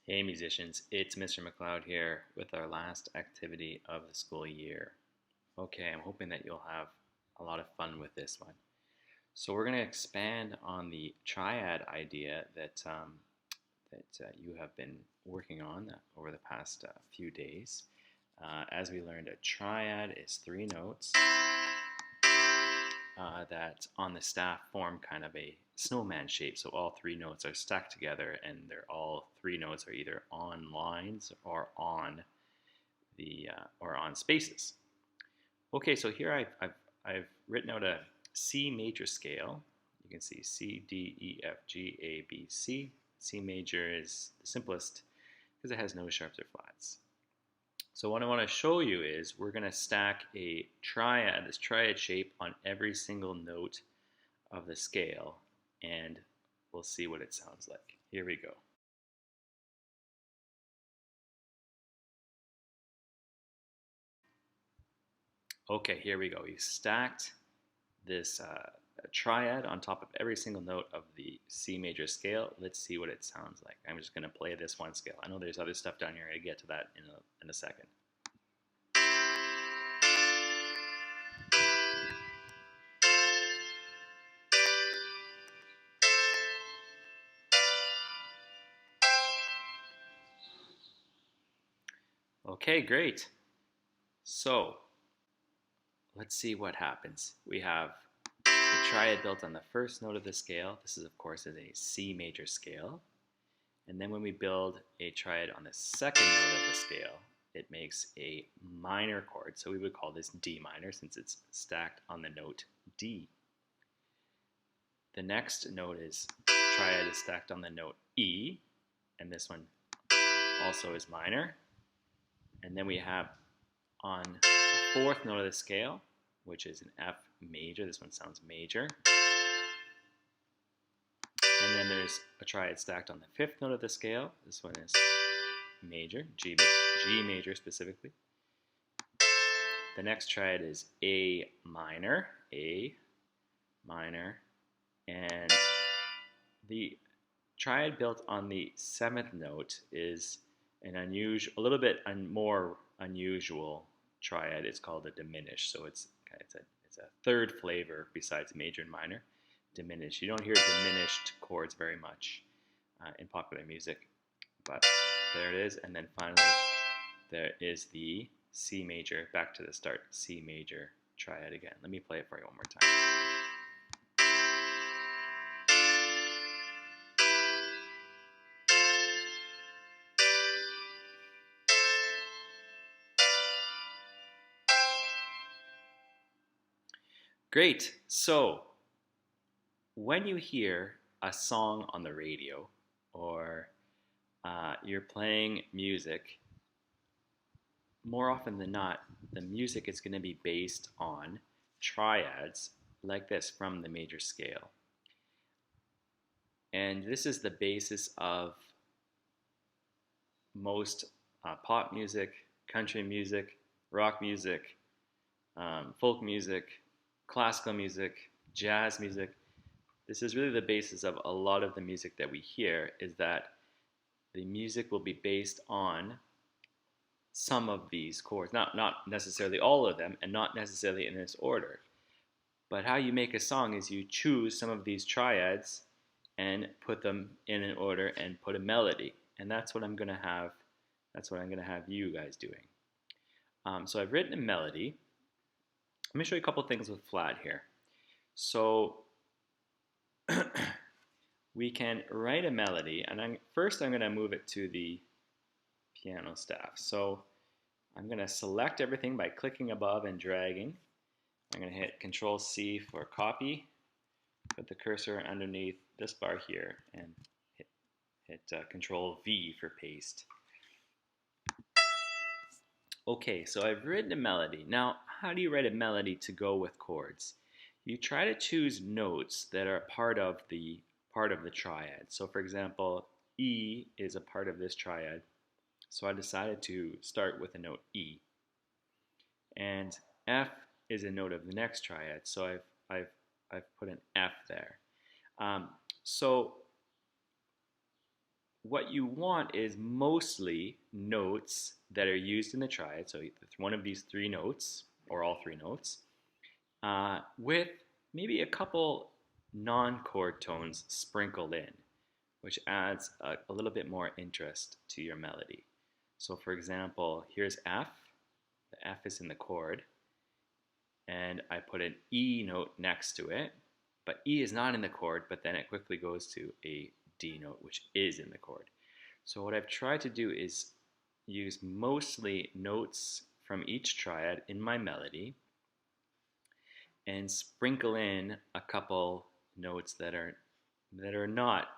Hey musicians, it's Mr. McLeod here with our last activity of the school year. Okay, I'm hoping that you'll have a lot of fun with this one. So we're going to expand on the triad idea that you have been working on over the past few days. As we learned, a triad is three notes that on the staff form kind of a snowman shape. So all three notes are stacked together, and all three notes are either on lines or on spaces. Okay, so here I've written out a C major scale. You can see C, D, E, F, G, A, B, C. C major is the simplest because it has no sharps or flats. So what I want to show you is we're going to stack a triad, this triad shape, on every single note of the scale, and we'll see what it sounds like. Here we go. Okay, here we go. We stacked this triad on top of every single note of the C major scale. Let's see what it sounds like. I'm just going to play this one scale. I know there's other stuff down here. I'll get to that in a second. Okay, great. So let's see what happens. We have a triad built on the first note of the scale. This is, of course, a C major scale. And then when we build a triad on the second note of the scale, it makes a minor chord. So we would call this D minor since it's stacked on the note D. The next note is triad is stacked on the note E, and this one also is minor. And then we have on the fourth note of the scale, which is an F major. This one sounds major. And then there's a triad stacked on the fifth note of the scale. This one is major, G major specifically. The next triad is A minor, and the triad built on the seventh note is a little bit more unusual triad. It's called a diminished, so it's a third flavor besides major and minor. Diminished. You don't hear diminished chords very much in popular music, but there it is. And then finally, there is the C major, back to the start, C major triad again. Let me play it for you one more time. Great. So when you hear a song on the radio or you're playing music, more often than not, the music is going to be based on triads like this from the major scale. And this is the basis of most pop music, country music, rock music, folk music, classical music, jazz music. This is really the basis of a lot of the music that we hear, is that the music will be based on some of these chords, not necessarily all of them, and not necessarily in this order. But how you make a song is you choose some of these triads and put them in an order and put a melody. And that's what I'm going to have. That's what I'm going to have you guys doing. So I've written a melody. Let me show you a couple things with flat here. So we can write a melody, and first I'm going to move it to the piano staff. So I'm going to select everything by clicking above and dragging. I'm going to hit Control C for copy, put the cursor underneath this bar here, and hit Control V for paste. Okay, so I've written a melody. Now, how do you write a melody to go with chords? You try to choose notes that are part of the triad. So for example, E is a part of this triad. So I decided to start with a note E. And F is a note of the next triad. So I've put an F there. So what you want is mostly notes that are used in the triad. So it's one of these three notes, or all three notes, with maybe a couple non-chord tones sprinkled in, which adds a little bit more interest to your melody. So for example, here's F. The F is in the chord, and I put an E note next to it, but E is not in the chord, but then it quickly goes to a D note, which is in the chord. So what I've tried to do is use mostly notes from each triad in my melody and sprinkle in a couple notes that are not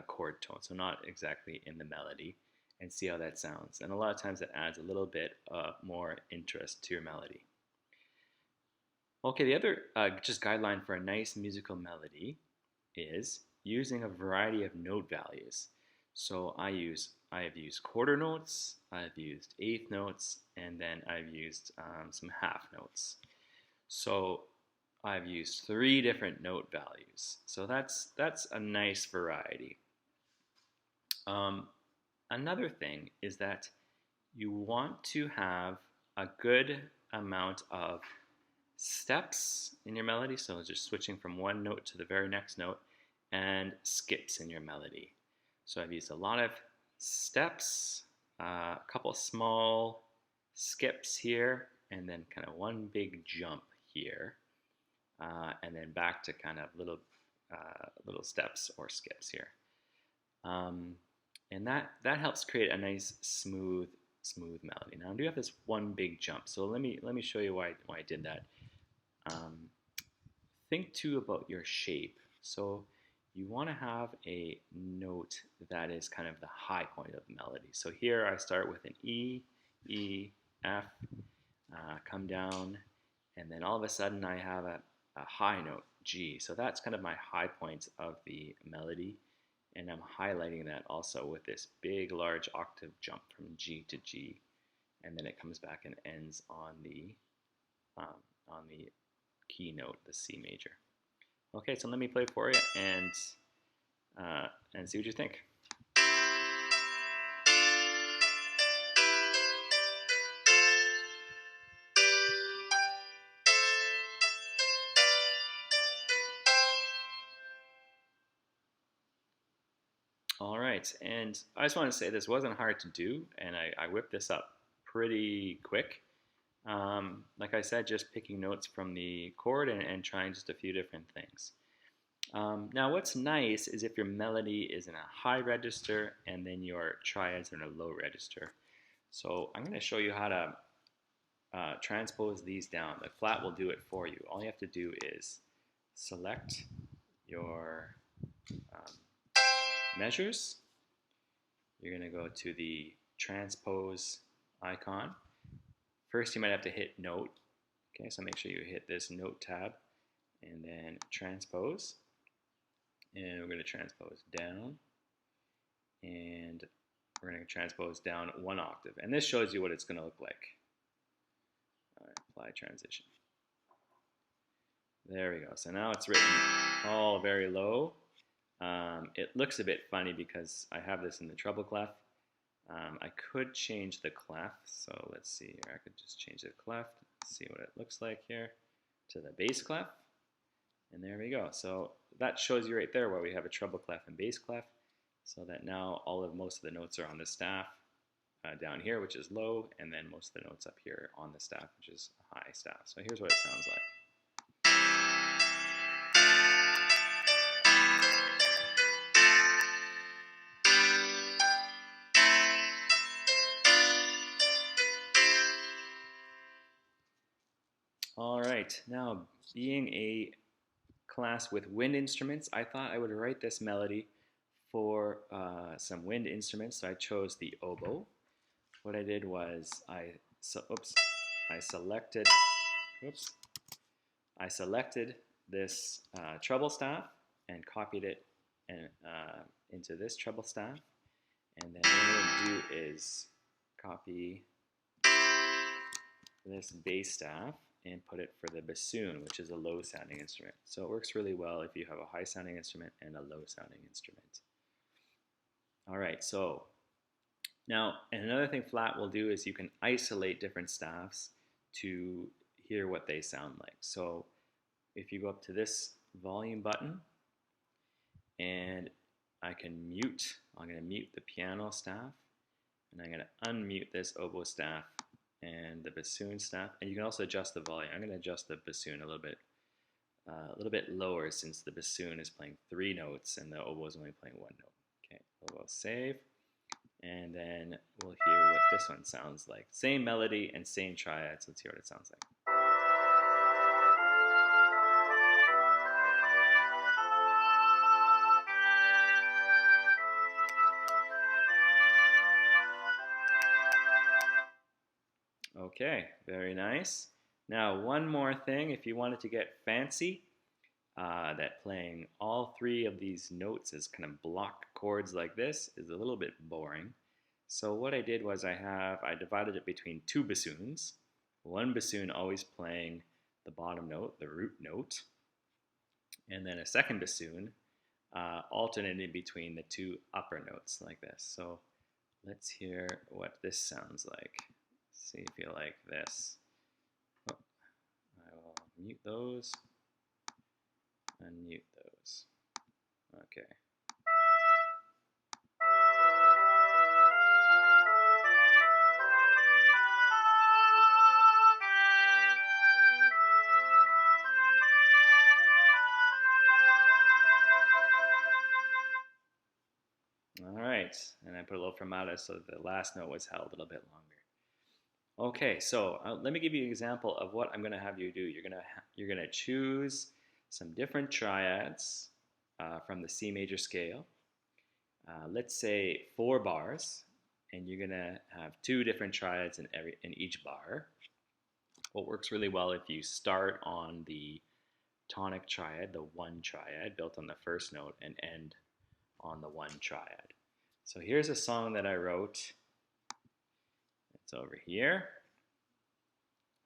chord tones, so not exactly in the melody, and see how that sounds. And a lot of times it adds a little bit more interest to your melody. Okay, the other just guideline for a nice musical melody is using a variety of note values. So I have used quarter notes, I've used eighth notes, and then I've used some half notes. So I've used 3 different note values. So that's a nice variety. Another thing is that you want to have a good amount of steps in your melody, so just switching from one note to the very next note, and skips in your melody. So I've used a lot of steps, a couple small skips here, and then kind of one big jump here, and then back to kind of little steps or skips here. And that helps create a nice smooth melody. Now I do have this one big jump, so let me show you why I did that. Think too about your shape. So you want to have a note that is kind of the high point of the melody. So here I start with an E, F, come down, and then all of a sudden I have a high note, G. So that's kind of my high point of the melody, and I'm highlighting that also with this big, large octave jump from G to G, and then it comes back and ends on the key note, the C major. Okay, so let me play for you and see what you think. All right, and I just want to say this wasn't hard to do, and I whipped this up pretty quick. Like I said, just picking notes from the chord and trying just a few different things. Now what's nice is if your melody is in a high register and then your triads are in a low register. So I'm going to show you how to transpose these down. The flat will do it for you. All you have to do is select your measures. You're going to go to the transpose icon. First you might have to hit note. Okay, so make sure you hit this note tab and then transpose. And we're going to transpose down, and we're going to transpose down 1 octave. And this shows you what it's going to look like. All right, apply transition. There we go. So now it's written all very low. It looks a bit funny because I have this in the treble clef. I could change the clef. So let's see here. I could just change the clef, see what it looks like here, to the bass clef. And there we go. So that shows you right there where we have a treble clef and bass clef, so that now most of the notes are on the staff down here, which is low, and then most of the notes up here on the staff, which is a high staff. So here's what it sounds like. All right, now being a class with wind instruments, I thought I would write this melody for some wind instruments, so I chose the oboe. What I did was I selected this treble staff and copied it into this treble staff, and then what I'm going to do is copy this bass staff and put it for the bassoon, which is a low sounding instrument. So it works really well if you have a high sounding instrument and a low sounding instrument. All right, so now, and another thing flat will do is you can isolate different staffs to hear what they sound like. So if you go up to this volume button and I can mute, I'm going to mute the piano staff and I'm going to unmute this oboe staff and the bassoon staff, and you can also adjust the volume. I'm going to adjust the bassoon a little bit lower since the bassoon is playing 3 notes and the oboe is only playing 1 note. Okay, we'll save. And then we'll hear what this one sounds like. Same melody and same triads. Let's hear what it sounds like. Okay, very nice. Now, one more thing, if you wanted to get fancy, that playing all 3 of these notes as kind of block chords like this is a little bit boring. So what I did was I divided it between 2 bassoons. One bassoon always playing the bottom note, the root note, and then a second bassoon alternating between the 2 upper notes like this. So let's hear what this sounds like. See if you like this. Oh, I will mute those, unmute those. Okay. All right, and I put a little fermata so that the last note was held a little bit longer. Okay, so let me give you an example of what I'm going to have you do. You're gonna choose some different triads from the C major scale. Let's say 4 bars, and you're gonna have 2 different triads in each bar. What works really well if you start on the tonic triad, the 1 triad built on the first note, and end on the 1 triad. So here's a song that I wrote. It's over here.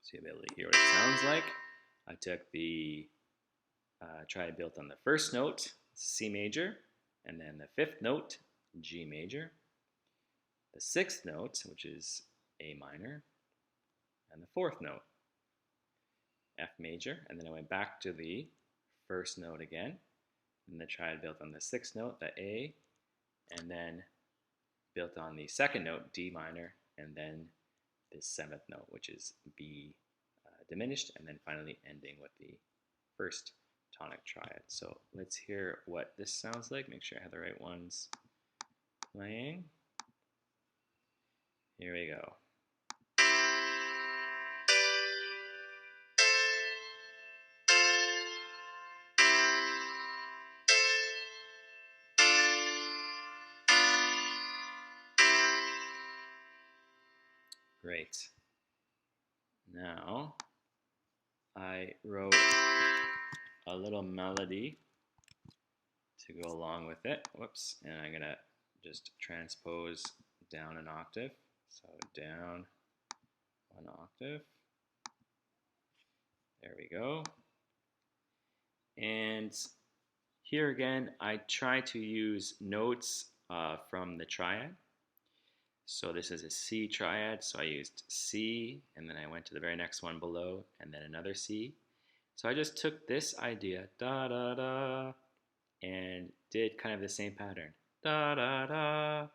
So you'll be able to hear what it sounds like. I took the triad built on the first note, C major, and then the 5th note, G major, the 6th note, which is A minor, and the 4th note, F major, and then I went back to the first note again, and the triad built on the 6th note, the A, and then built on the 2nd note, D minor, and then the 7th note, which is B diminished, and then finally ending with the first tonic triad. So let's hear what this sounds like. Make sure I have the right ones playing. Here we go. Great. Now, I wrote a little melody to go along with it. Whoops. And I'm going to just transpose down an octave. So down 1 octave. There we go. And here again, I try to use notes from the triad. So this is a C triad, so I used C, and then I went to the very next one below, and then another C. So I just took this idea, da da da, and did kind of the same pattern, da da da,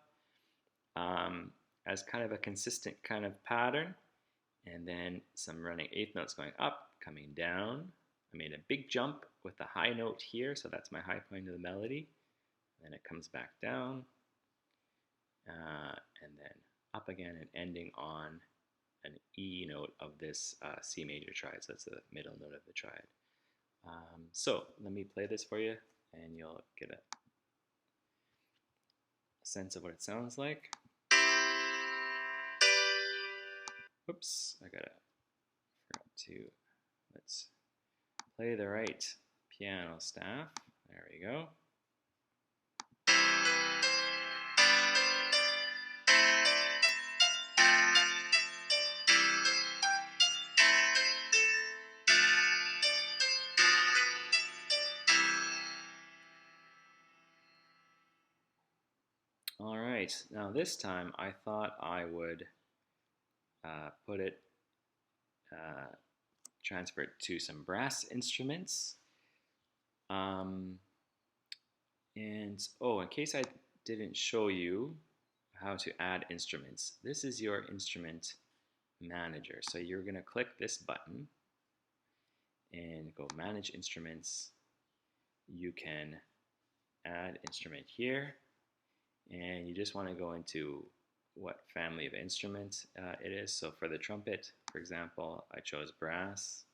as kind of a consistent kind of pattern, and then some running 8th notes going up, coming down. I made a big jump with the high note here, so that's my high point of the melody. Then it comes back down, and then up again and ending on an E note of this C major triad, so that's the middle note of the triad. So let me play this for you and you'll get a sense of what it sounds like. Oops, forgot to, let's play the right piano staff. There we go. All right, now this time I thought I would put it, transfer it to some brass instruments. And oh, in case I didn't show you how to add instruments, this is your instrument manager. So you're going to click this button and go manage instruments. You can add instrument here, and you just want to go into what family of instrument it is. So for the trumpet, for example, I chose brass,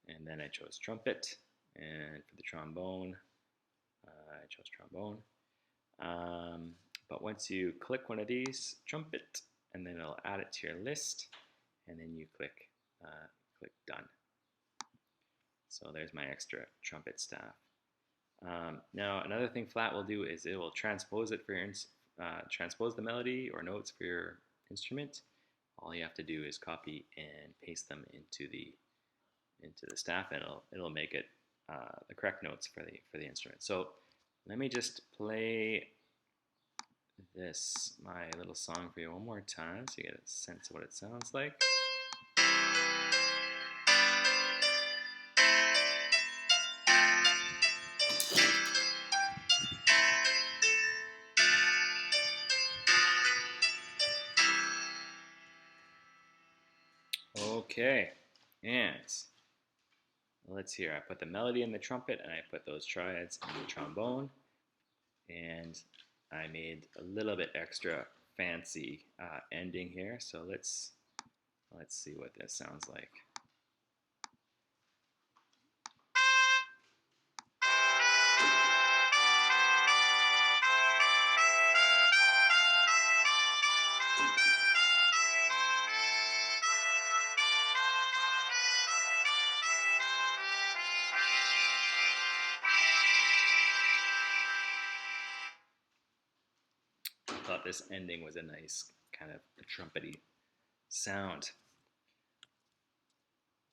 and then I chose trumpet, and for the trombone, I chose trombone. But once you click one of these, trumpet, and then it'll add it to your list, and then you click done. So there's my extra trumpet staff. Now another thing Flat will do is it will transpose it for your transpose the melody or notes for your instrument. All you have to do is copy and paste them into the staff, and it'll make it the correct notes for the instrument. So let me just play my little song for you one more time so you get a sense of what it sounds like. Okay, and let's hear. I put the melody in the trumpet, and I put those triads in the trombone, and I made a little bit extra fancy ending here. So let's see what this sounds like. I thought this ending was a nice kind of trumpety sound.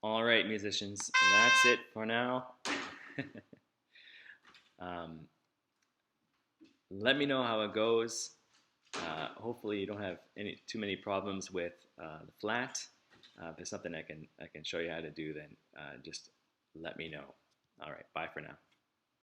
All right, musicians, that's it for now. Let me know how it goes. Hopefully, you don't have too many problems with the Flat. If there's something I can show you how to do, then just let me know. All right, bye for now.